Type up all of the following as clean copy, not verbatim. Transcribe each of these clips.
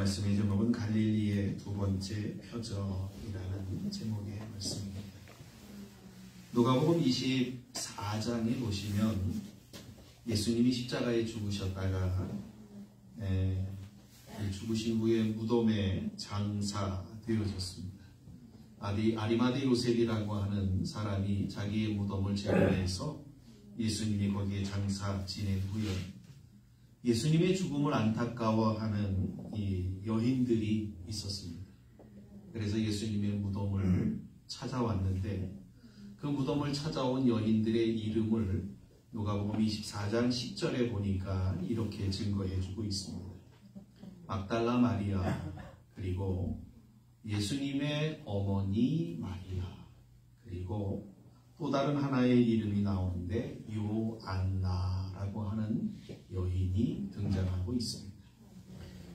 말씀의 제목은 갈릴리의 두 번째 표적이라는 제목의 말씀입니다. 누가복음 24장에 보시면 예수님이 십자가에 죽으셨다가 죽으신 후에 무덤에 장사되어졌습니다. 아리마대 요셉이라고 하는 사람이 자기의 무덤을 제공해서 예수님이 거기에 장사 지낸 후에 예수님의 죽음을 안타까워하는 이 여인들이 있었습니다. 그래서 예수님의 무덤을 찾아왔는데 그 무덤을 찾아온 여인들의 이름을 누가복음 24장 10절에 보니까 이렇게 증거해주고 있습니다. 막달라 마리아, 그리고 예수님의 어머니 마리아, 그리고 또 다른 하나의 이름이 나오는데 요안나라고 하는 여인이 등장하고 있습니다.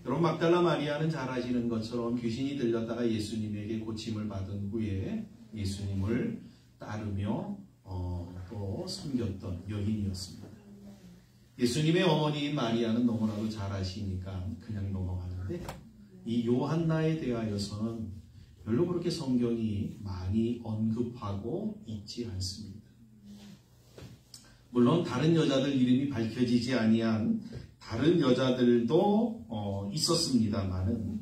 여러분, 막달라 마리아는 잘 아시는 것처럼 귀신이 들렸다가 예수님에게 고침을 받은 후에 예수님을 따르며 또 섬겼던 여인이었습니다. 예수님의 어머니인 마리아는 너무나도 잘 아시니까 그냥 넘어가는데 이 요한나에 대하여서는 별로 그렇게 성경이 많이 언급하고 있지 않습니다. 물론 다른 여자들 이름이 밝혀지지 아니한 다른 여자들도 있었습니다만은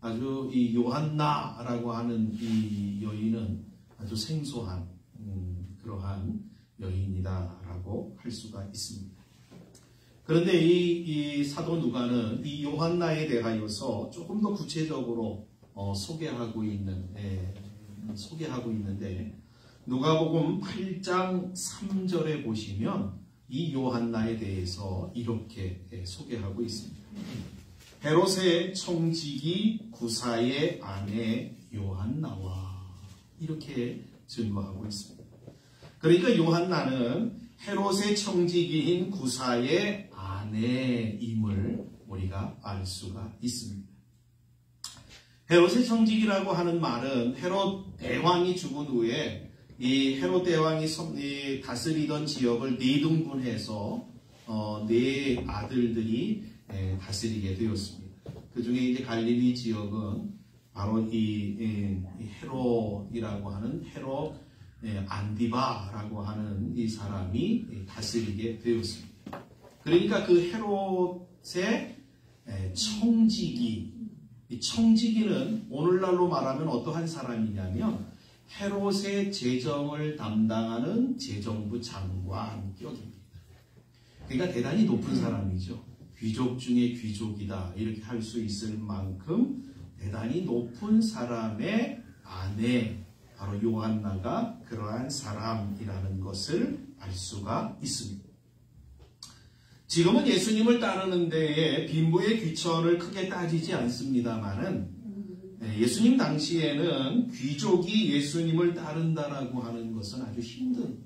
아주 이 요한나라고 하는 이 여인은 아주 생소한 그러한 여인이다라고 할 수가 있습니다. 그런데 이 사도 누가는 이 요한나에 대하여서 조금 더 구체적으로 소개하고 있는데 누가복음 8장 3절에 보시면 이 요한나에 대해서 이렇게 소개하고 있습니다. 헤롯의 청지기 구사의 아내 요한나와 이렇게 증거하고 있습니다. 그러니까 요한나는 헤롯의 청지기인 구사의 아내임을 우리가 알 수가 있습니다. 헤롯의 청지기라고 하는 말은 헤롯 대왕이 죽은 후에 이 헤롯 대왕이 다스리던 지역을 네 등분해서 네 아들들이 다스리게 되었습니다. 그 중에 이제 갈릴리 지역은 바로 이 헤롯이라고 하는 헤롯 안디바라고 하는 이 사람이 다스리게 되었습니다. 그러니까 그 헤롯의 청지기, 이 청지기는 오늘날로 말하면 어떠한 사람이냐면 헤롯의 재정을 담당하는 재정부 장관 격입니다. 그러니까 대단히 높은 사람이죠. 귀족 중에 귀족이다 이렇게 할 수 있을 만큼 대단히 높은 사람의 아내, 바로 요한나가 그러한 사람이라는 것을 알 수가 있습니다. 지금은 예수님을 따르는 데에 빈부의 귀천을 크게 따지지 않습니다만은 예수님 당시에는 귀족이 예수님을 따른다라고 하는 것은 아주 힘든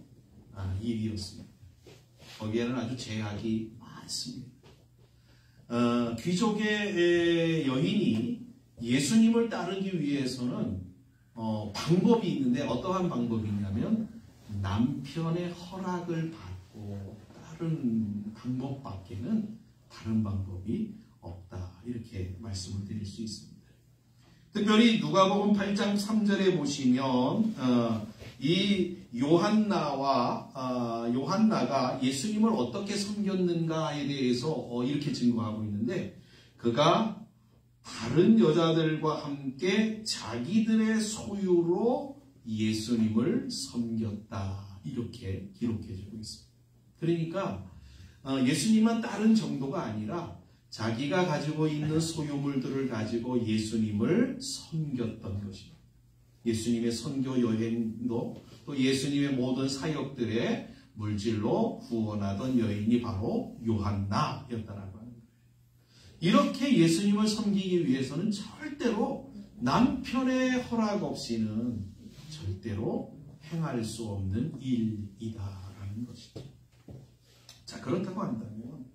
일이었습니다. 거기에는 아주 제약이 많습니다. 귀족의 여인이 예수님을 따르기 위해서는 방법이 있는데 어떠한 방법이냐면 남편의 허락을 받고 다른 방법밖에는 다른 방법이 없다 이렇게 말씀을 드릴 수 있습니다. 특별히 누가복음 8장 3절에 보시면 이 요한나가 예수님을 어떻게 섬겼는가에 대해서 이렇게 증거하고 있는데 그가 다른 여자들과 함께 자기들의 소유로 예수님을 섬겼다 이렇게 기록해주고 있습니다. 그러니까 예수님만 따른 정도가 아니라 자기가 가지고 있는 소유물들을 가지고 예수님을 섬겼던 것입니다. 예수님의 선교 여행도 또 예수님의 모든 사역들의 물질로 후원하던 여인이 바로 요한나였다라고 합니다. 이렇게 예수님을 섬기기 위해서는 절대로 남편의 허락 없이는 절대로 행할 수 없는 일이다라는 것이죠. 자, 그렇다고 한다면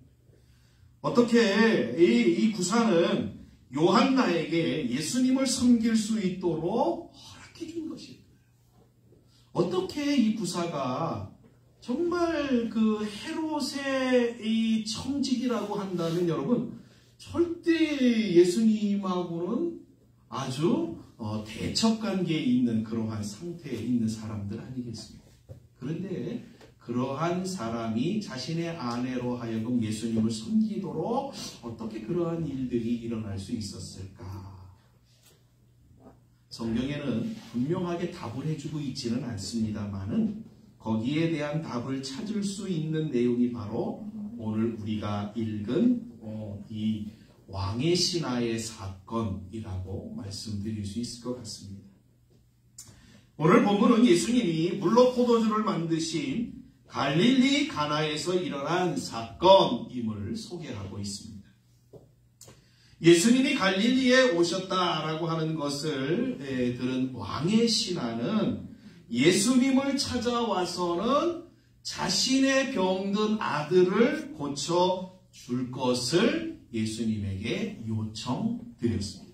어떻게 이 구사는 요한나에게 예수님을 섬길 수 있도록 허락해 준 것일까요? 어떻게 이 구사가 정말 그 헤롯의 이 청직이라고 한다면 여러분 절대 예수님하고는 아주 대척관계에 있는 그러한 상태에 있는 사람들 아니겠습니까? 그런데 그러한 사람이 자신의 아내로 하여금 예수님을 섬기도록 어떻게 그러한 일들이 일어날 수 있었을까? 성경에는 분명하게 답을 해주고 있지는 않습니다만은 거기에 대한 답을 찾을 수 있는 내용이 바로 오늘 우리가 읽은 이 왕의 신하의 사건이라고 말씀드릴 수 있을 것 같습니다. 오늘 본문은 예수님이 물로 포도주를 만드신 갈릴리 가나에서 일어난 사건임을 소개하고 있습니다. 예수님이 갈릴리에 오셨다라고 하는 것을 들은 왕의 신하는 예수님을 찾아와서는 자신의 병든 아들을 고쳐줄 것을 예수님에게 요청드렸습니다.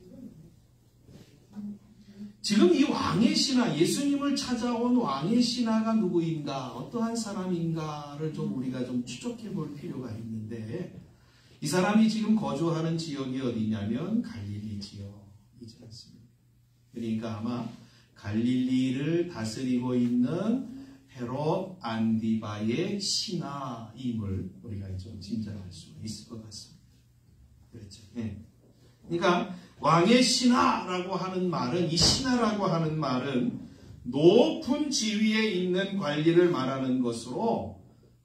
지금 이 왕의 신하, 예수님을 찾아온 왕의 신하가 누구인가, 어떠한 사람인가를 좀 우리가 좀 추적해 볼 필요가 있는데, 이 사람이 지금 거주하는 지역이 어디냐면 갈릴리 지역이지 않습니까? 그러니까 아마 갈릴리를 다스리고 있는 헤롯 안디바의 신하임을 우리가 좀 짐작할 수 있을 것 같습니다. 그렇죠? 네. 그러니까 왕의 신하라고 하는 말은, 이 신하라고 하는 말은 높은 지위에 있는 관리를 말하는 것으로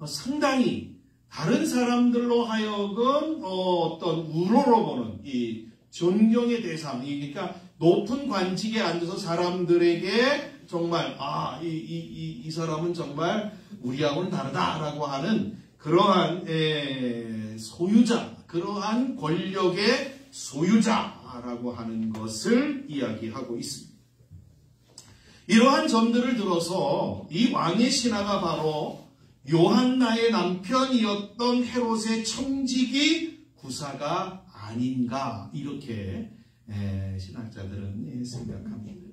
상당히 다른 사람들로 하여금 어떤 우러러 보는 이 존경의 대상, 그러니까 높은 관직에 앉아서 사람들에게 정말 이 사람은 정말 우리하고는 다르다라고 하는 그러한 소유자, 그러한 권력의 소유자라고 하는 것을 이야기하고 있습니다. 이러한 점들을 들어서 이 왕의 신하가 바로 요한나의 남편이었던 헤롯의 청지기 구사가 아닌가, 이렇게 신학자들은 생각합니다.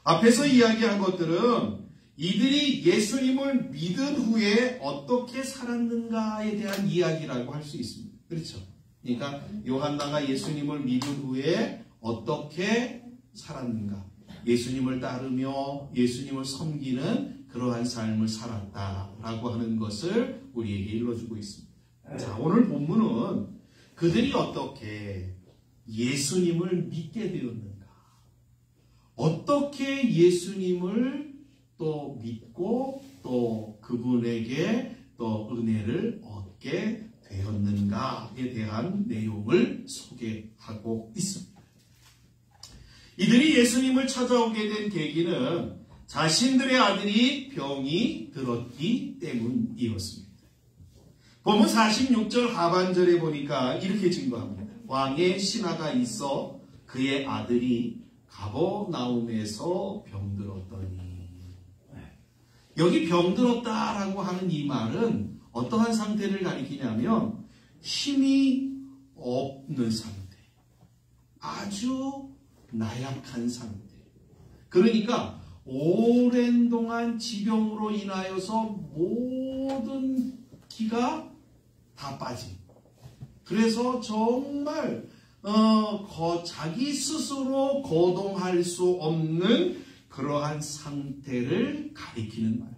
앞에서 이야기한 것들은 이들이 예수님을 믿은 후에 어떻게 살았는가에 대한 이야기라고 할 수 있습니다. 그렇죠? 그러니까 요한나가 예수님을 믿은 후에 어떻게 살았는가, 예수님을 따르며 예수님을 섬기는 그러한 삶을 살았다라고 하는 것을 우리에게 일러주고 있습니다. 자, 오늘 본문은 그들이 어떻게 예수님을 믿게 되었는가, 어떻게 예수님을 또 믿고 또 그분에게 또 은혜를 얻게 되었는가에 대한 내용을 소개하고 있습니다. 이들이 예수님을 찾아오게 된 계기는 자신들의 아들이 병이 들었기 때문이었습니다. 본문 46절 하반절에 보니까 이렇게 증거합니다. 왕의 신하가 있어 그의 아들이 가버나움에서 병들었더니. 여기 병들었다라고 하는 이 말은 어떠한 상태를 가리키냐면 힘이 없는 상태, 아주 나약한 상태. 그러니까 오랜 동안 지병으로 인하여서 모든 기가 다 빠진, 그래서 정말 자기 스스로 거동할 수 없는 그러한 상태를 가리키는 말.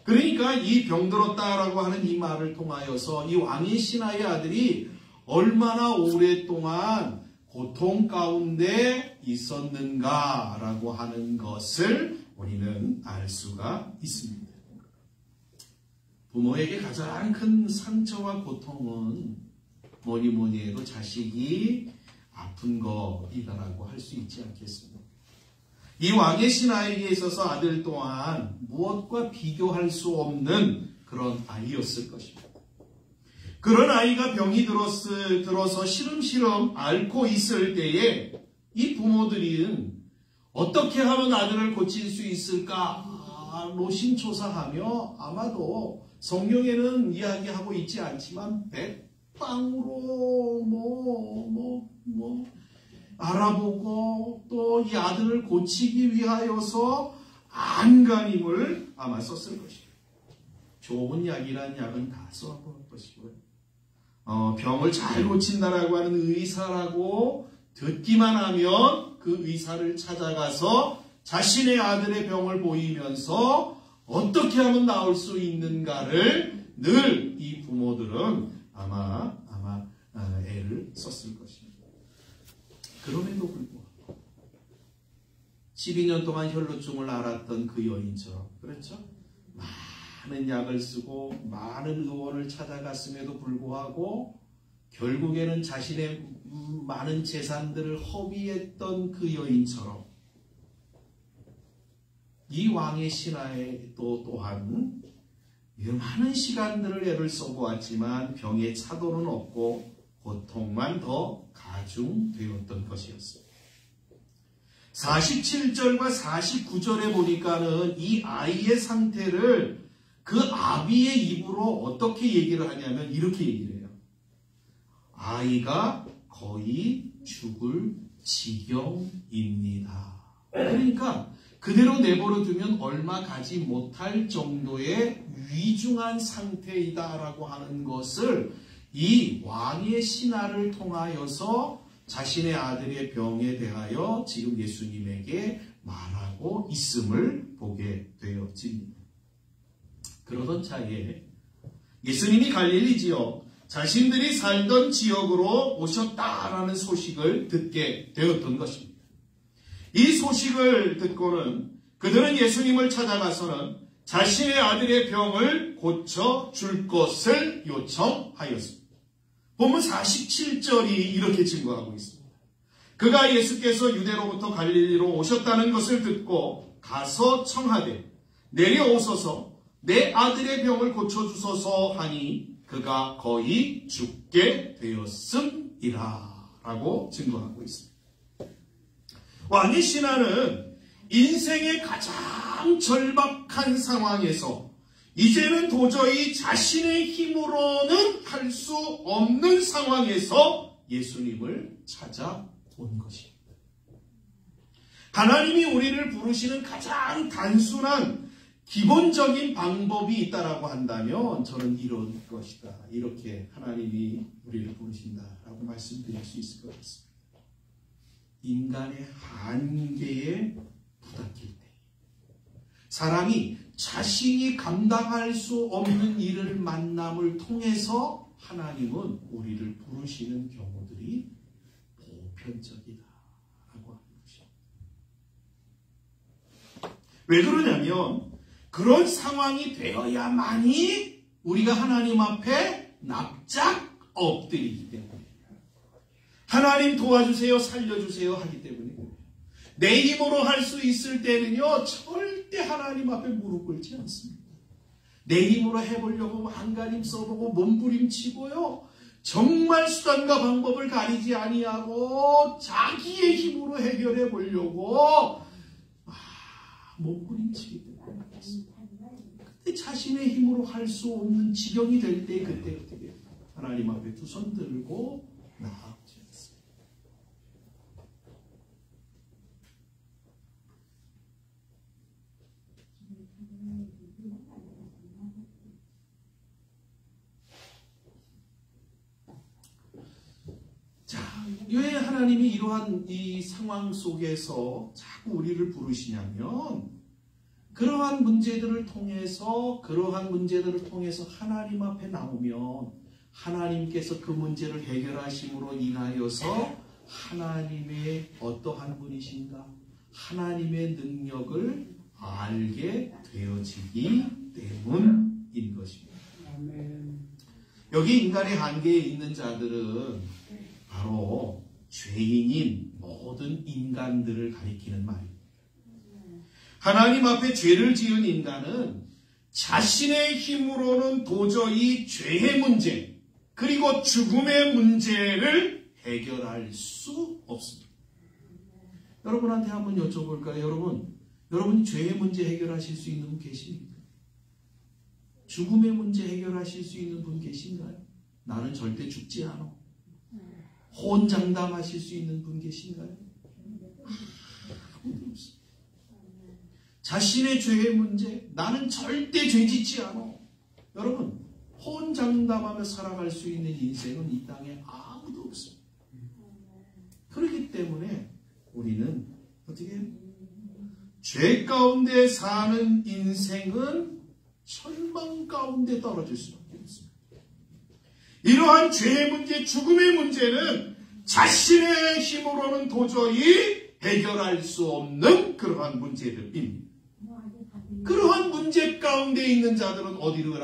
그러니까 이 병들었다라고 하는 이 말을 통하여서 이 왕의 신하의 아들이 얼마나 오랫동안 고통 가운데 있었는가라고 하는 것을 우리는 알 수가 있습니다. 부모에게 가장 큰 상처와 고통은 뭐니 해도 자식이 아픈 것이다라고 할 수 있지 않겠습니까? 이 왕의 신하에게 있어서 아들 또한 무엇과 비교할 수 없는 그런 아이였을 것입니다. 그런 아이가 병이 들어서 시름시름 앓고 있을 때에 이 부모들은 어떻게 하면 아들을 고칠 수 있을까 노심초사하며, 아마도 성경에는 이야기하고 있지 않지만 백방으로 알아보고 또 이 아들을 고치기 위하여서 안간힘을 아마 썼을 것이고, 좋은 약이란 약은 다 써볼 것이고요. 병을 잘 고친다라고 하는 의사라고 듣기만 하면 그 의사를 찾아가서 자신의 아들의 병을 보이면서 어떻게 하면 나을 수 있는가를 늘 이 부모들은 아마 애를 썼을 것입니다. 그럼에도 불구하고 12년 동안 혈루증을 앓았던 그 여인처럼, 그렇죠? 많은 약을 쓰고 많은 의원을 찾아갔음에도 불구하고 결국에는 자신의 많은 재산들을 허비했던 그 여인처럼 이 왕의 신하에 또한 많은 시간들을 애를 써보았지만 병의 차도는 없고 고통만 더 가중되었던 것이었습니다. 47절과 49절에 보니까는 이 아이의 상태를 그 아비의 입으로 어떻게 얘기를 하냐면 이렇게 얘기를 해요. 아이가 거의 죽을 지경입니다. 그러니까 그대로 내버려 두면 얼마 가지 못할 정도의 위중한 상태이다라고 하는 것을 이 왕의 신하를 통하여서 자신의 아들의 병에 대하여 지금 예수님에게 말하고 있음을 보게 되어집니다. 그러던 차에 예수님이 갈릴리 지역, 자신들이 살던 지역으로 오셨다라는 소식을 듣게 되었던 것입니다. 이 소식을 듣고는 그들은 예수님을 찾아가서는 자신의 아들의 병을 고쳐줄 것을 요청하였습니다. 본문 47절이 이렇게 증거하고 있습니다. 그가 예수께서 유대로부터 갈릴리로 오셨다는 것을 듣고 가서 청하되 내려오소서 내 아들의 병을 고쳐주소서 하니 그가 거의 죽게 되었음이라 라고 증거하고 있습니다. 왕의 신하는 인생의 가장 절박한 상황에서 이제는 도저히 자신의 힘으로는 할 수 없는 상황에서 예수님을 찾아온 것입니다. 하나님이 우리를 부르시는 가장 단순한 기본적인 방법이 있다라고 한다면 저는 이런 것이다. 이렇게 하나님이 우리를 부르신다라고 말씀드릴 수 있을 것 같습니다. 인간의 한계에 부닥칠 때 사람이 자신이 감당할 수 없는 일을 만남을 통해서 하나님은 우리를 부르시는 경우들이 보편적이다라고 하는 것입니다. 왜 그러냐면 그런 상황이 되어야만이 우리가 하나님 앞에 납작 엎드리기 때문에 하나님 도와주세요, 살려주세요 하기 때문에 내 힘으로 할 수 있을 때는요 절대 하나님 앞에 무릎 꿇지 않습니다. 내 힘으로 해보려고 안간힘 써보고 몸부림치고요 정말 수단과 방법을 가리지 아니하고 자기의 힘으로 해결해 보려고 몸부림치기 때문에 그렇습니다. 그때 자신의 힘으로 할 수 없는 지경이 될 때 그때 어떻게 하나님 앞에 두 손 들고 나아오지 않습니다. 자, 왜 하나님이 이러한 이 상황 속에서 자꾸 우리를 부르시냐면 그러한 문제들을 통해서 하나님 앞에 나오면 하나님께서 그 문제를 해결하심으로 인하여서 하나님의 어떠한 분이신가 하나님의 능력을 알게 되어지기 때문인 것입니다. 여기 인간의 한계에 있는 자들은 바로 죄인인 모든 인간들을 가리키는 말입니다. 하나님 앞에 죄를 지은 인간은 자신의 힘으로는 도저히 죄의 문제 그리고 죽음의 문제를 해결할 수 없습니다. 여러분한테 한번 여쭤볼까요? 여러분이 죄의 문제 해결하실 수 있는 분 계십니까? 죽음의 문제 해결하실 수 있는 분 계신가요? 나는 절대 죽지 않아. 호언장담하실 수 있는 분 계신가요? 아무도 없습니다. 자신의 죄의 문제, 나는 절대 죄짓지 않아. 여러분, 혼장담하며 살아갈 수 있는 인생은 이 땅에 아무도 없습니다. 그렇기 때문에 우리는 어떻게 죄 가운데 사는 인생은 절망 가운데 떨어질 수밖에 없습니다. 이러한 죄의 문제, 죽음의 문제는 자신의 힘으로는 도저히 해결할 수 없는 그러한 문제들입니다. 그러한 문제 가운데 있는 자들은 어디로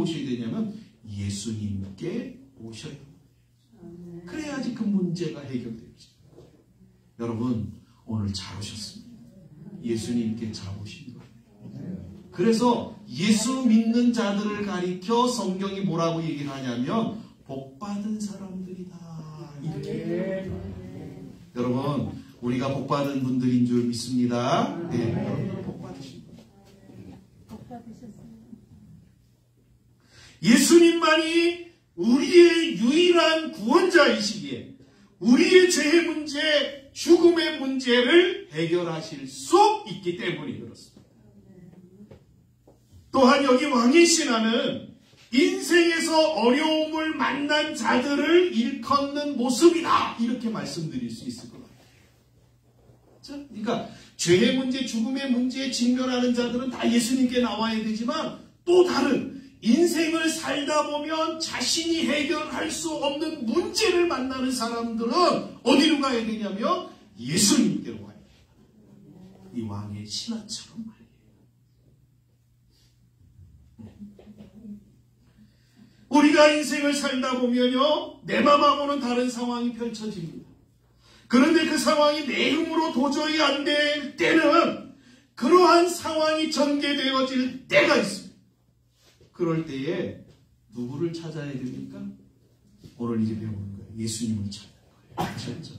오셔야 되냐면 예수님께 오셔야 합니다. 그래야지 그 문제가 해결되죠. 여러분 오늘 잘 오셨습니다. 예수님께 잘 오신 거예요. 그래서 예수 믿는 자들을 가리켜 성경이 뭐라고 얘기를 하냐면 복받은 사람들이다. 이렇게. 여러분 우리가 복받은 분들인 줄 믿습니다. 네, 여러분들은 복받으신 분들. 예수님만이 우리의 유일한 구원자이시기에 우리의 죄의 문제, 죽음의 문제를 해결하실 수 있기 때문에 그렇습니다. 또한 여기 왕의 신하는 인생에서 어려움을 만난 자들을 일컫는 모습이다. 이렇게 말씀드릴 수 있을 것 같아요. 그러니까 죄의 문제, 죽음의 문제에 직면하는 자들은 다 예수님께 나와야 되지만 또 다른 인생을 살다 보면 자신이 해결할 수 없는 문제를 만나는 사람들은 어디로 가야 되냐면 예수님께로 가야 돼요. 이 왕의 신하처럼 말이에요. 우리가 인생을 살다 보면요, 내 맘하고는 다른 상황이 펼쳐집니다. 그런데 그 상황이 내 힘으로 도저히 안 될 때는 그러한 상황이 전개되어질 때가 있습니다. 그럴 때에 누구를 찾아야 됩니까? 오늘 이제 배우는 거예요. 예수님을 찾아야 해요. 그렇죠?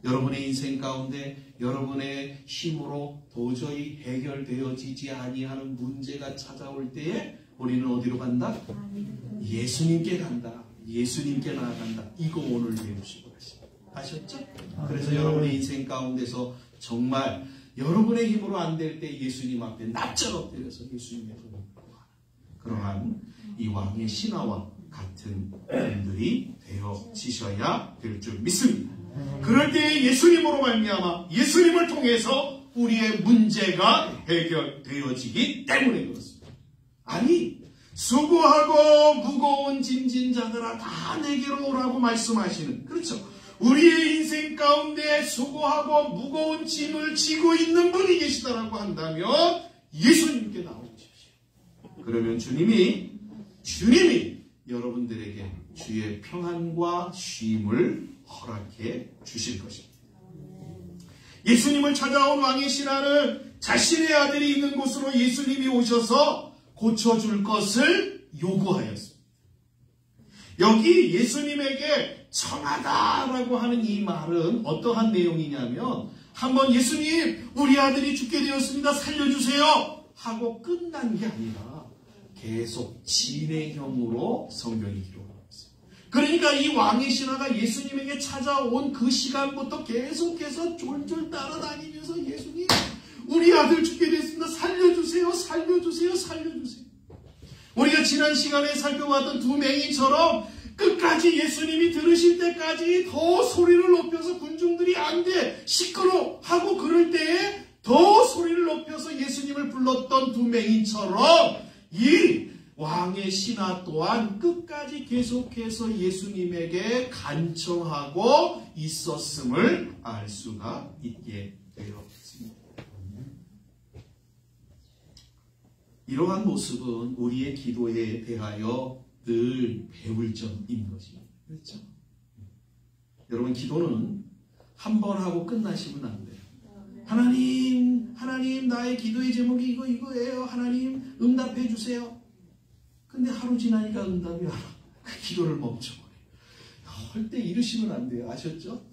여러분의 인생 가운데 여러분의 힘으로 도저히 해결되어지지 아니하는 문제가 찾아올 때에 우리는 어디로 간다? 예수님께 간다. 예수님께 나아간다. 이거 오늘 배우시고 아셨죠? 그래서 여러분의 인생 가운데서 정말 여러분의 힘으로 안 될 때 예수님 앞에 납작 엎드려서 예수님의 도움을 구하는 그러한 이 왕의 신하와 같은 분들이 되어지셔야 될 줄 믿습니다. 그럴 때 예수님으로 말미암아 예수님을 통해서 우리의 문제가 해결되어지기 때문에 그렇습니다. 아니 수고하고 무거운 짐진 자들아 다 내게로 오라고 말씀하시는, 그렇죠? 우리의 인생 가운데 수고하고 무거운 짐을 지고 있는 분이 계시다라고 한다면 예수님께 나오십시오. 그러면 주님이 여러분들에게 주의 평안과 쉼을 허락해 주실 것입니다. 예수님을 찾아온 왕의 신하는 자신의 아들이 있는 곳으로 예수님이 오셔서 고쳐줄 것을 요구하였습니다. 여기 예수님에게 청하다라고 하는 이 말은 어떠한 내용이냐면 한번 예수님 우리 아들이 죽게 되었습니다. 살려주세요 하고 끝난 게 아니라 계속 진행형으로 성경이 기록하고 있습니다. 그러니까 이 왕의 신하가 예수님에게 찾아온 그 시간부터 계속해서 졸졸 따라다니면서 예수님 우리 아들 죽게 됐습니다. 살려주세요. 살려주세요. 살려주세요. 우리가 지난 시간에 살펴봤던 두 맹인처럼 끝까지 예수님이 들으실 때까지 더 소리를 높여서 군중들이 안 돼 시끄러 하고 그럴 때에 더 소리를 높여서 예수님을 불렀던 두 맹인처럼 이 왕의 신하 또한 끝까지 계속해서 예수님에게 간청하고 있었음을 알 수가 있게 되었습니다. 이러한 모습은 우리의 기도에 대하여 늘 배울 점인 것입니다. 그렇죠? 여러분 기도는 한 번 하고 끝나시면 안 돼요. 하나님 나의 기도의 제목이 이거예요. 하나님 응답해 주세요. 근데 하루 지나니까 응답이 안 와. 그 기도를 멈춰버려요. 할 때 이러시면 안 돼요. 아셨죠?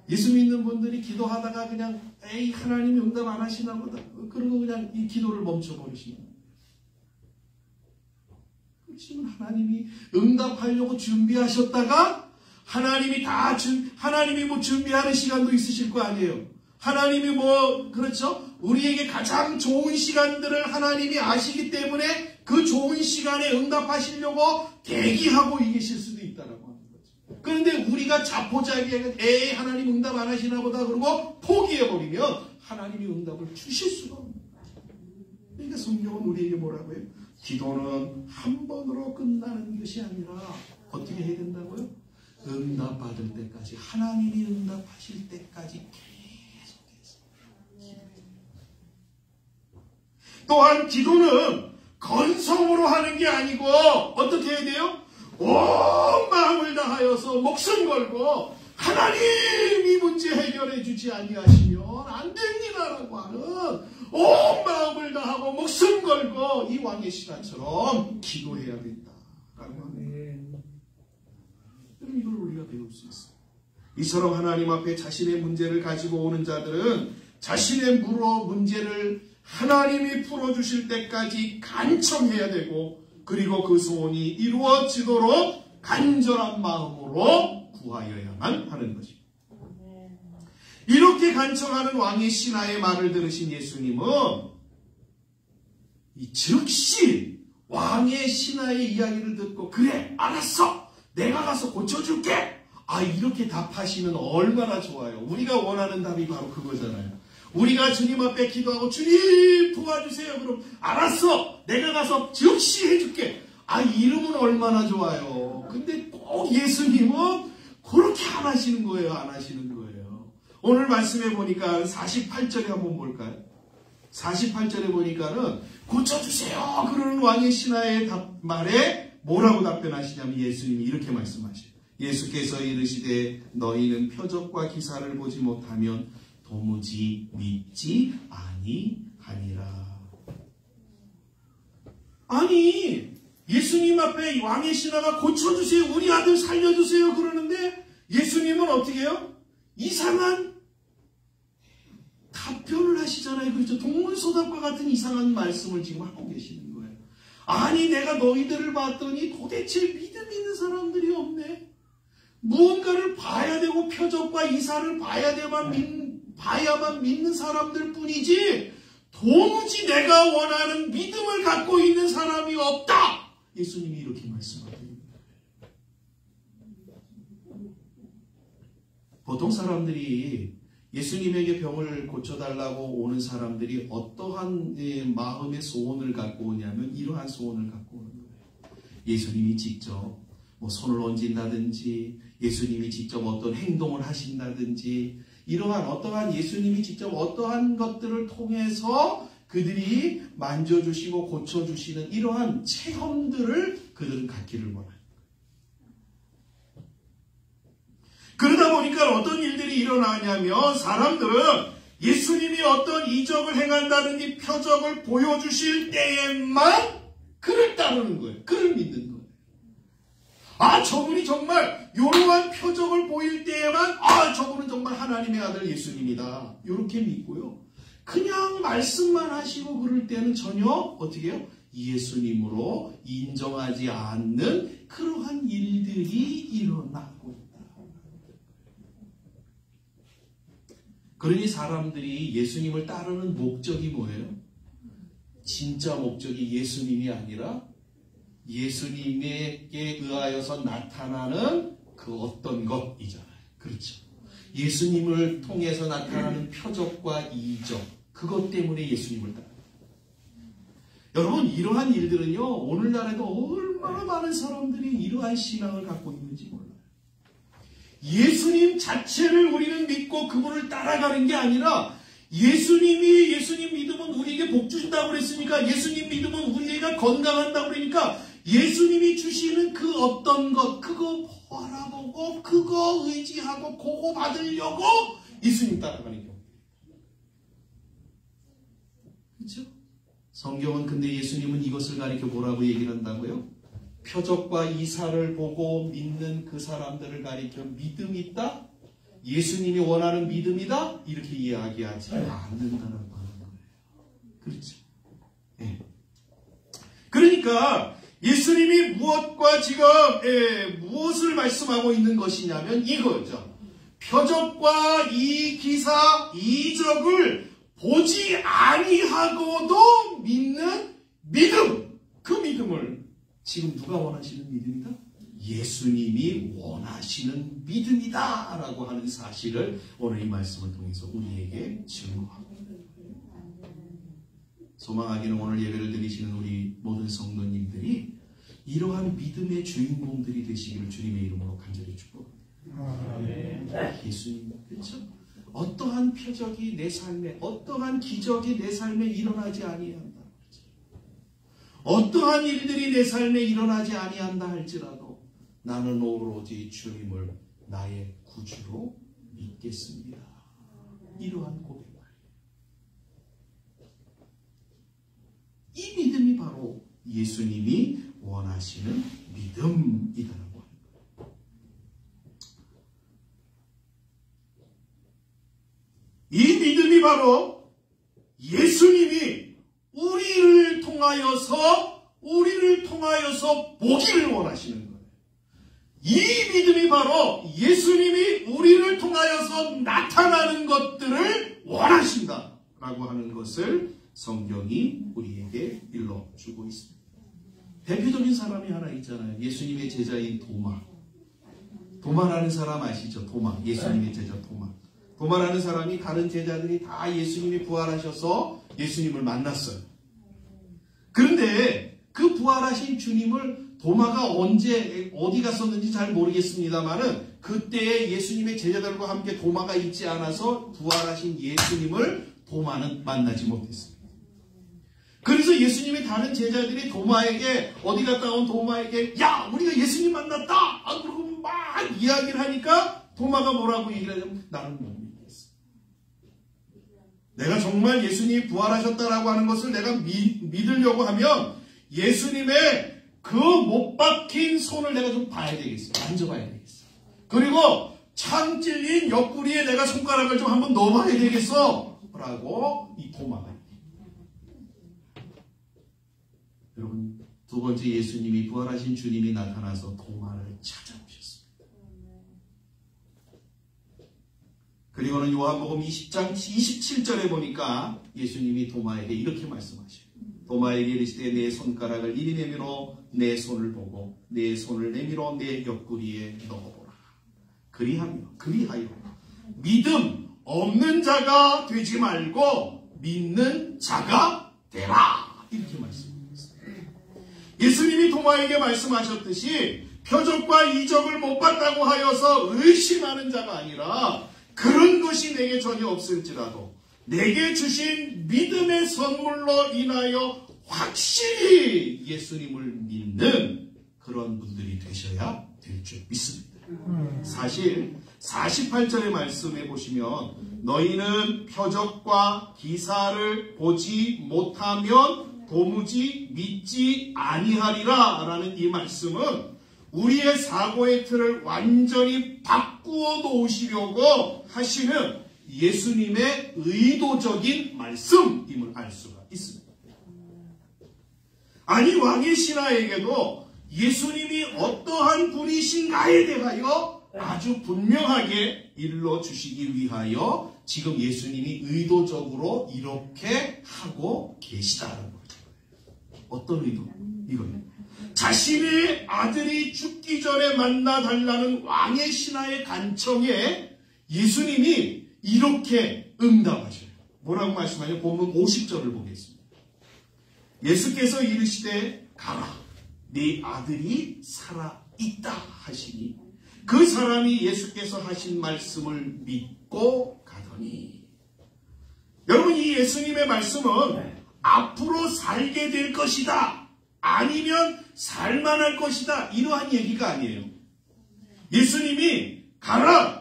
예수 믿는 분들이 기도하다가 그냥 에이 하나님이 응답 안 하시나 보다. 그러고 그냥 이 기도를 멈춰버리시면 그러시면 하나님이 응답하려고 준비하셨다가 하나님이 뭐 준비하는 시간도 있으실 거 아니에요. 하나님이 그렇죠? 우리에게 가장 좋은 시간들을 하나님이 아시기 때문에 그 좋은 시간에 응답하시려고 대기하고 계실 수도 있다라고 하는 거죠. 그런데 우리가 자포자기하게 하나님 응답 안 하시나 보다 그러고 포기해버리면 하나님이 응답을 주실 수가 없는 거예요. 그러니까 성경은 우리에게 뭐라고 해요? 기도는 한 번으로 끝나는 것이 아니라 어떻게 해야 된다고요? 응답받을 때까지, 하나님이 응답하실 때까지 계속해서 기도해야 돼요. 또한 기도는 건성으로 하는 게 아니고 어떻게 해야 돼요? 온 마음을 다하여서 목숨 걸고 하나님이 문제 해결해 주지 아니하시면 안 됩니다라고 하는 온 마음을 다하고 목숨 걸고 이 왕의 신하처럼 기도해야 된다라고 하네요. 그럼 이걸 우리가 배울 수 있어요. 이처럼 하나님 앞에 자신의 문제를 가지고 오는 자들은 자신의 문제를 하나님이 풀어주실 때까지 간청해야 되고, 그리고 그 소원이 이루어지도록 간절한 마음으로 구하여야만 하는 것입니다. 이렇게 간청하는 왕의 신하의 말을 들으신 예수님은 즉시 왕의 신하의 이야기를 듣고 그래 알았어 내가 가서 고쳐줄게 이렇게 답하시면 얼마나 좋아요. 우리가 원하는 답이 바로 그거잖아요. 우리가 주님 앞에 기도하고 주님 도와주세요. 그럼 알았어 내가 가서 즉시 해줄게. 이러면 얼마나 좋아요. 근데 꼭 예수님은 그렇게 안 하시는 거예요. 안 하시는 거예요. 오늘 말씀해 보니까 48절에 한번 볼까요? 48절에 보니까는 고쳐주세요 그러는 왕의 신하의 말에 뭐라고 답변하시냐면 예수님이 이렇게 말씀하셔요. 예수께서 이르시되 너희는 표적과 기사를 보지 못하면 도무지 믿지 아니하니라. 아니 예수님 앞에 왕의 신하가 고쳐주세요 우리 아들 살려주세요 그러는데 예수님은 어떻게 해요? 이상한 답변을 하시잖아요. 그렇죠? 동물소답과 같은 이상한 말씀을 지금 하고 계시는 거예요. 아니 내가 너희들을 봤더니 도대체 믿음 있는 사람들이 없네. 무언가를 봐야 되고 표적과 이사를 봐야만 믿는 사람들 뿐이지 도무지 내가 원하는 믿음을 갖고 있는 사람이 없다. 예수님이 이렇게 말씀하십니다. 보통 사람들이 예수님에게 병을 고쳐달라고 오는 사람들이 어떠한 마음의 소원을 갖고 오냐면 이러한 소원을 갖고 오는 거예요. 예수님이 직접 손을 얹는다든지 예수님이 직접 어떤 행동을 하신다든지 이러한 어떠한 예수님이 직접 어떠한 것들을 통해서 그들이 만져주시고 고쳐주시는 이러한 체험들을 그들은 갖기를 원해요. 그러다 보니까 어떤 일들이 일어나냐면 사람들은 예수님이 어떤 이적을 행한다든지 표적을 보여주실 때에만 그를 따르는 거예요. 그를 믿는 거예요. 저분이 정말 이러한 표적을 보일 때에만 저분은 정말 하나님의 아들 예수님이다. 이렇게 믿고요. 그냥 말씀만 하시고 그럴 때는 전혀 어떻게 해요? 예수님으로 인정하지 않는 그러한 일들이 일어나고 있다. 그러니 사람들이 예수님을 따르는 목적이 뭐예요? 진짜 목적이 예수님이 아니라 예수님에게 의하여서 나타나는 그 어떤 것이잖아요. 그렇죠. 예수님을 통해서 나타나는 표적과 이적, 그것 때문에 예수님을 따라요. 여러분 이러한 일들은요 오늘날에도 얼마나 많은 사람들이 이러한 신앙을 갖고 있는지 몰라요. 예수님 자체를 우리는 믿고 그분을 따라가는 게 아니라 예수님 믿으면 우리에게 복 주신다고 그랬으니까 예수님 믿으면 우리가 건강한다고 그러니까 예수님이 주시는 그 어떤 것 그거 바라보고 그거 의지하고 그거 받으려고 예수님 따라가는 경우. 그렇죠? 성경은 근데 예수님은 이것을 가리켜 뭐라고 얘기를 한다고요? 표적과 이사를 보고 믿는 그 사람들을 가리켜 믿음이 있다? 예수님이 원하는 믿음이다? 이렇게 이야기하지 않는다는 거예요. 그렇죠? 네. 그러니까 예수님이 무엇을 말씀하고 있는 것이냐면 이거죠. 표적과 이 기사, 이적을 보지 아니하고도 믿는 믿음. 그 믿음을 지금 누가 원하시는 믿음이다? 예수님이 원하시는 믿음이다 라고 하는 사실을 오늘 이 말씀을 통해서 우리에게 증거합니다. 소망하기는 오늘 예배를 드리시는 우리 모든 성도님들이 이러한 믿음의 주인공들이 되시기를 주님의 이름으로 간절히 축복합니다. 예수님, 그렇죠? 어떠한 표적이 내 삶에, 어떠한 기적이 내 삶에 일어나지 아니한다. 어떠한 일들이 내 삶에 일어나지 아니한다 할지라도 나는 오로지 주님을 나의 구주로 믿겠습니다. 이러한 고백. 이 믿음이 바로 예수님이 원하시는 믿음이라고 합니다. 이 믿음이 바로 예수님이 우리를 통하여서 보기를 원하시는 거예요. 이 믿음이 바로 예수님이 우리를 통하여서 나타나는 것들을 원하신다라고 하는 것을 성경이 우리에게 일러주고 있습니다. 대표적인 사람이 하나 있잖아요. 예수님의 제자인 도마. 도마라는 사람 아시죠? 도마. 예수님의 제자 도마. 도마라는 사람이 다른 제자들이 다 예수님이 부활하셔서 예수님을 만났어요. 그런데 그 부활하신 주님을 도마가 언제 어디 갔었는지 잘 모르겠습니다만은 그때에 예수님의 제자들과 함께 도마가 있지 않아서 부활하신 예수님을 도마는 만나지 못했습니다. 그래서 예수님의 다른 제자들이 도마에게 어디 갔다 온 도마에게 야 우리가 예수님 만났다 그러고 막 이야기를 하니까 도마가 뭐라고 얘기를 하냐면 나는 못 믿겠어. 내가 정말 예수님이 부활하셨다라고 하는 것을 내가 믿으려고 하면 예수님의 그 못 박힌 손을 내가 좀 봐야 되겠어. 만져봐야 되겠어. 그리고 창 찔린 옆구리에 내가 손가락을 좀 한번 넣어봐야 되겠어. 라고 이 도마가. 여러분, 두 번째 예수님이 부활하신 주님이 나타나서 도마를 찾아오셨습니다. 그리고는 요한복음 20장 27절에 보니까 예수님이 도마에게 이렇게 말씀하셔요. 도마에게 이르시되 내 손가락을 이리 내밀어 내 손을 보고 내 손을 내밀어 내 옆구리에 넣어보라. 그리하여 믿음 없는 자가 되지 말고 믿는 자가 되라. 이렇게 말씀하셨습니다. 예수님이 도마에게 말씀하셨듯이 표적과 이적을 못 봤다고 하여서 의심하는 자가 아니라 그런 것이 내게 전혀 없을지라도 내게 주신 믿음의 선물로 인하여 확실히 예수님을 믿는 그런 분들이 되셔야 될 줄 믿습니다. 사실 48절의 말씀에 보시면 너희는 표적과 기사를 보지 못하면 도무지 믿지 아니하리라 라는 이 말씀은 우리의 사고의 틀을 완전히 바꾸어 놓으시려고 하시는 예수님의 의도적인 말씀임을 알 수가 있습니다. 아니 왕의 신하에게도 예수님이 어떠한 분이신가에 대하여 아주 분명하게 일러주시기 위하여 지금 예수님이 의도적으로 이렇게 하고 계시다는 거죠. 어떤 의도? 이거예요. 자신의 아들이 죽기 전에 만나달라는 왕의 신하의 간청에 예수님이 이렇게 응답하셔요. 뭐라고 말씀하냐? 본문 50절을 보겠습니다. 예수께서 이르시되 가라 네 아들이 살아있다 하시니 그 사람이 예수께서 하신 말씀을 믿고 가더니. 여러분, 이 예수님의 말씀은 앞으로 살게 될 것이다 아니면 살만할 것이다 이러한 얘기가 아니에요. 예수님이 가라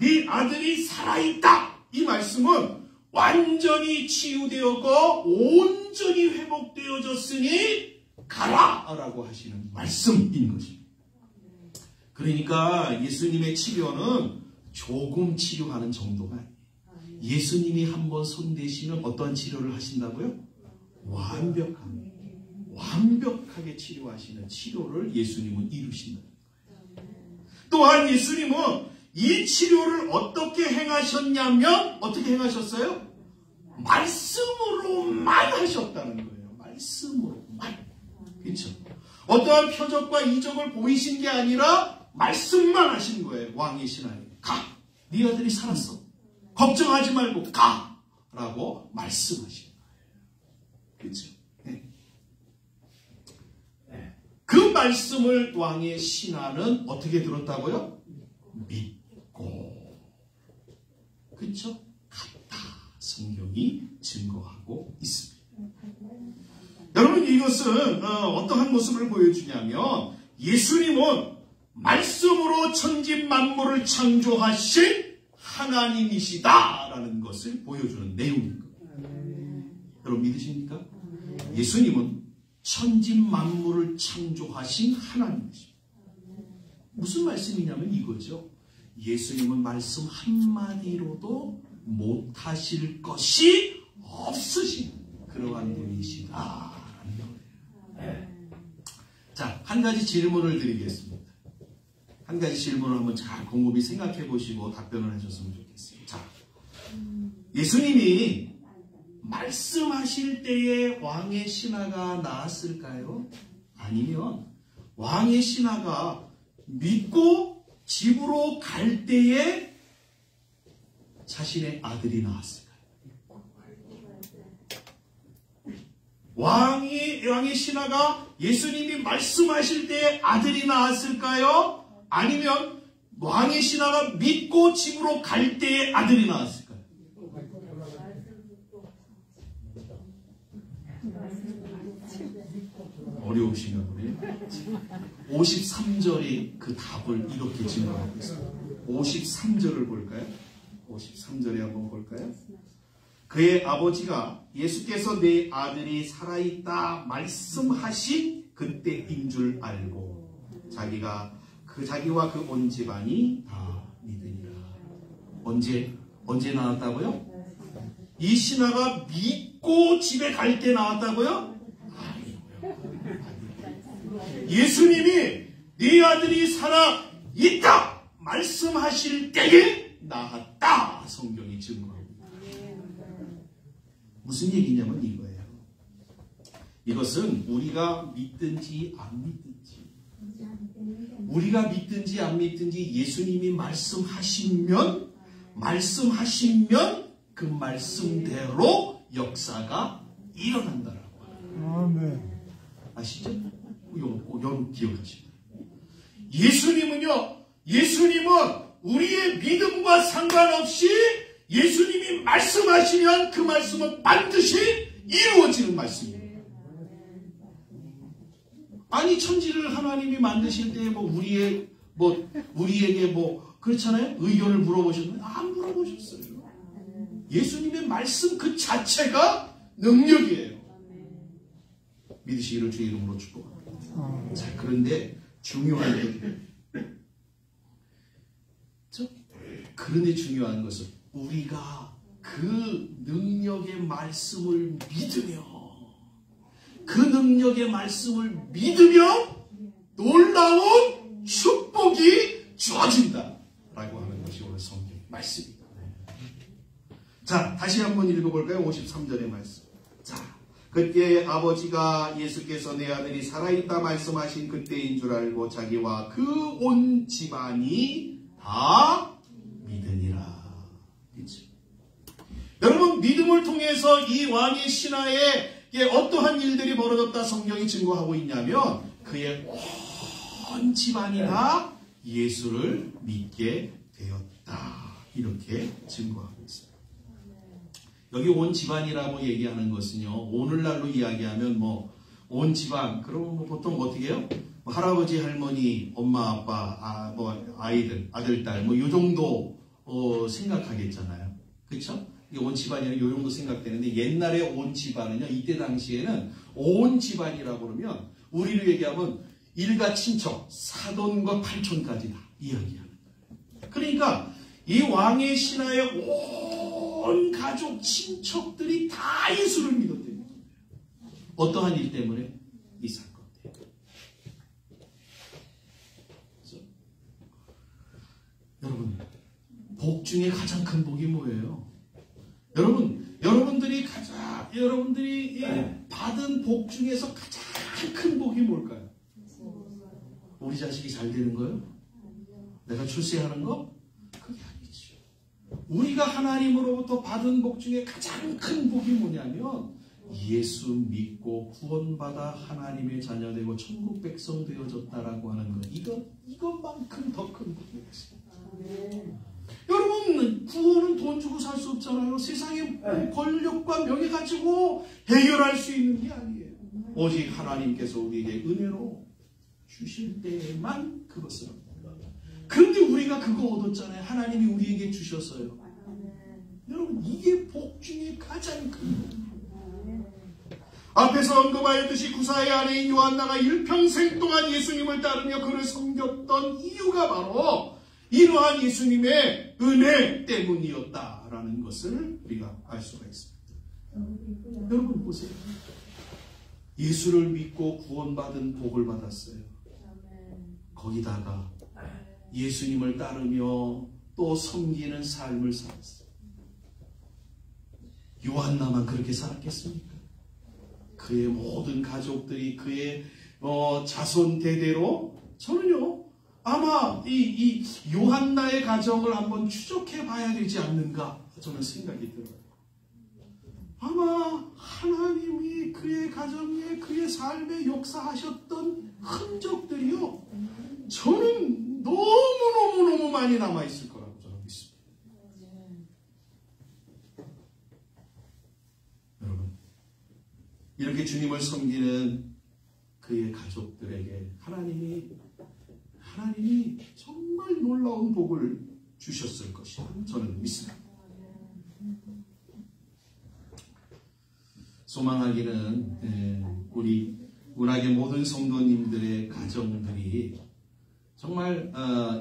네 아들이 살아있다 이 말씀은 완전히 치유되었고 온전히 회복되어졌으니 가라라고 하시는 말씀인 것입니다. 그러니까 예수님의 치료는 조금 치료하는 정도가 아니에요. 예수님이 한번 손대시면 어떤 치료를 하신다고요? 완벽하게 치료하시는 치료를 예수님은 이루신다. 또한 예수님은 이 치료를 어떻게 행하셨냐면 어떻게 행하셨어요? 말씀으로만 하셨다는 거예요. 말씀으로만. 그렇죠? 어떠한 표적과 이적을 보이신 게 아니라 말씀만 하신 거예요. 왕이신 하나님. 가! 네 아들이 살았어. 걱정하지 말고 가! 라고 말씀하신 거예요. 그렇죠? 네. 그 말씀을 왕의 신하는 어떻게 들었다고요? 믿고. 그렇죠? 갔다. 성경이 증거하고 있습니다. 여러분, 이것은 어떠한 모습을 보여주냐면 예수님은 말씀으로 천지 만물을 창조하신 하나님이시다라는 것을 보여주는 내용입니다. 여러분 믿으십니까? 예수님은 천지 만물을 창조하신 하나님이십니다. 무슨 말씀이냐면 이거죠. 예수님은 말씀 한마디로도 못하실 것이 없으신 그러한 분이시다. 자, 한 가지 질문을 드리겠습니다. 한 가지 질문을 한번 잘 곰곰이 생각해 보시고 답변을 하셨으면 좋겠어요. 자, 예수님이 말씀하실 때에 왕의 신하가 나왔을까요? 아니면 왕의 신하가 믿고 집으로 갈 때에 자신의 아들이 나왔을까요? 왕의 신하가 예수님이 말씀하실 때에 아들이 나왔을까요? 아니면 왕의 신하가 믿고 집으로 갈 때에 아들이 나왔을까요? 어려우신가 보네요. 53절이 그 답을 이렇게 증거하고 있습니다. 53절을 볼까요? 53절에 한번 볼까요? 그의 아버지가 예수께서 내 아들이 살아있다 말씀하신 그때인 줄 알고 자기와 그 온 집안이 다 믿으니라. 언제 나왔다고요? 이 신하가 믿고 집에 갈 때 나왔다고요? 아니고요. 예수님이 네 아들이 살아있다 말씀하실 때에 나왔다. 성경이 증거합니다. 무슨 얘기냐면 이거예요. 이것은 우리가 믿든지 안 믿든지, 우리가 믿든지 안 믿든지 예수님이 말씀하시면 그 말씀대로 역사가 일어난다라고 합니다. 아시죠? 이거 기억하시죠? 예수님은 우리의 믿음과 상관없이 예수님이 말씀하시면 그 말씀은 반드시 이루어지는 말씀입니다. 아니, 천지를 하나님이 만드실 때 우리에게 그렇잖아요? 의견을 물어보셨는데 안 물어보셨어요. 예수님의 말씀 그 자체가 능력이에요. 믿으시기를 주의 이름으로 축복합니다. 자, 그런데 중요한 것은 우리가 그 능력의 말씀을 믿으면 놀라운 축복이 주어진다라고 하는 것이 오늘 성경 말씀입니다. 자, 다시 한번 읽어볼까요? 53절의 말씀. 자, 그때 아버지가 예수께서 내 아들이 살아있다 말씀하신 그때인 줄 알고 자기와 그 온 집안이 다 믿으니라. 그렇죠? 여러분, 믿음을 통해서 이 왕의 신하에 어떠한 일들이 벌어졌다 성경이 증거하고 있냐면 그의 온 집안이 다 예수를 믿게 되었다. 이렇게 증거하고 있습니다. 여기 온 집안이라고 얘기하는 것은요, 오늘날로 이야기하면 온 집안, 그러면 보통 어떻게 해요? 할아버지, 할머니, 엄마, 아빠, 아이들, 아들, 딸, 요 정도 생각하겠잖아요. 그렇죠? 온 집안이라는 요 정도 생각되는데 옛날에 온 집안은요, 이때 당시에는 온 집안이라고 그러면 우리로 얘기하면 일가 친척, 사돈과 팔촌까지 다 이야기하는 거예요. 그러니까 이 왕의 신하의 온 가족, 친척들이 다 예수를 믿었대요. 어떠한 일 때문에? 이 사건 때문에. 그래서 여러분, 복 중에 가장 큰 복이 뭐예요? 여러분들이 받은 복 중에서 가장 큰 복이 뭘까요? 우리 자식이 잘 되는 거요? 내가 출세하는 거? 그게 아니죠. 우리가 하나님으로부터 받은 복 중에 가장 큰 복이 뭐냐면 예수 믿고 구원받아 하나님의 자녀되고 천국 백성 되어졌다라고 하는 것. 이것만큼 더 큰 복이 없어요. 여러분, 구원은 돈 주고 살 수 없잖아요. 세상의 권력과 명예 가지고 해결할 수 있는 게 아니에요. 오직 하나님께서 우리에게 은혜로 주실 때에만 그것을 얻는다. 그런데 우리가 그거 얻었잖아요. 하나님이 우리에게 주셨어요. 여러분, 이게 복 중에 가장 큰 복. 앞에서 언급하였듯이 구사의 아내인 요한나가 일평생 동안 예수님을 따르며 그를 섬겼던 이유가 바로 이러한 예수님의 은혜 때문이었다라는 것을 우리가 알 수가 있습니다. 여러분 보세요. 예수를 믿고 구원받은 복을 받았어요. 거기다가 예수님을 따르며 또 섬기는 삶을 살았어요. 요한나만 그렇게 살았겠습니까? 그의 모든 가족들이 그의 자손 대대로 저는요 아마 이 요한나의 가정을 한번 추적해 봐야 되지 않는가 저는 생각이 들어요. 아마 하나님이 그의 가정에 그의 삶에 역사하셨던 흔적들이요 저는 너무너무 많이 남아있을 거라고 저는 믿습니다. 여러분, 이렇게 주님을 섬기는 그의 가족들에게 하나님이 정말 놀라운 복을 주셨을 것이라 저는 믿습니다. 소망하기는 우리 문학의 모든 성도님들의 가정들이 정말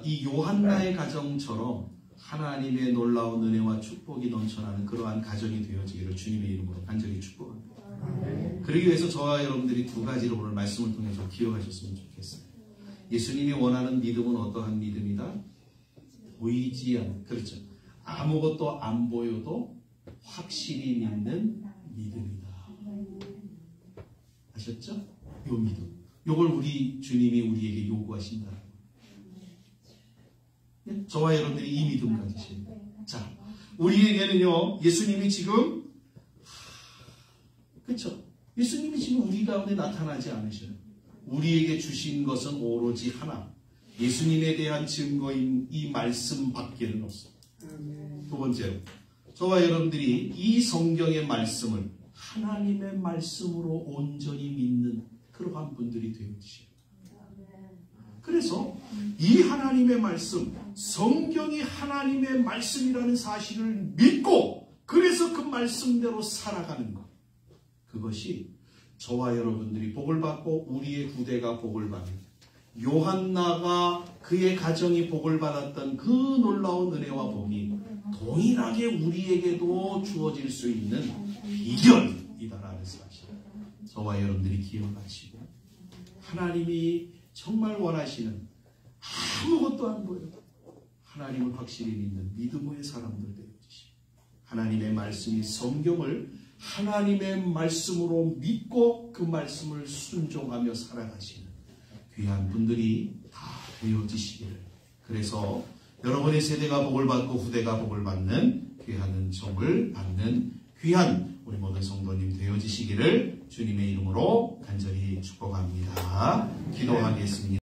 이 요한나의 가정처럼 하나님의 놀라운 은혜와 축복이 넘쳐나는 그러한 가정이 되어지기를 주님의 이름으로 간절히 축복합니다. 그러기 위해서 저와 여러분들이 두 가지를 오늘 말씀을 통해서 기억하셨으면 좋겠어요. 예수님이 원하는 믿음은 어떠한 믿음이다? 보이지 않는, 그렇죠. 아무것도 안 보여도 확실히 믿는 믿음이다. 아셨죠? 요 믿음. 요걸 우리 주님이 우리에게 요구하신다. 저와 여러분들이 이 믿음 가지시는 거예요. 자, 우리에게는요, 예수님이 지금, 그렇죠? 예수님이 지금 우리 가운데 나타나지 않으셔요. 우리에게 주신 것은 오로지 하나. 예수님에 대한 증거인 이 말씀 밖에는 없어요. 두 번째로, 저와 여러분들이 이 성경의 말씀을 하나님의 말씀으로 온전히 믿는 그러한 분들이 되어주시오. 그래서 이 하나님의 말씀, 성경이 하나님의 말씀이라는 사실을 믿고 그래서 그 말씀대로 살아가는 것. 그것이 저와 여러분들이 복을 받고 우리의 후대가 복을 받는 요한나가 그의 가정이 복을 받았던 그 놀라운 은혜와 복이 동일하게 우리에게도 주어질 수 있는 비결이다라는 사실. 저와 여러분들이 기억하시고 하나님이 정말 원하시는 아무것도 안 보여도 하나님을 확실히 믿는 믿음의 사람들 되어주시고 하나님의 말씀이 성경을 하나님의 말씀으로 믿고 그 말씀을 순종하며 살아가시는 귀한 분들이 다 되어지시기를. 그래서 여러분의 세대가 복을 받고 후대가 복을 받는 귀한 은총을 받는 귀한 우리 모든 성도님 되어지시기를 주님의 이름으로 간절히 축복합니다. 기도하겠습니다.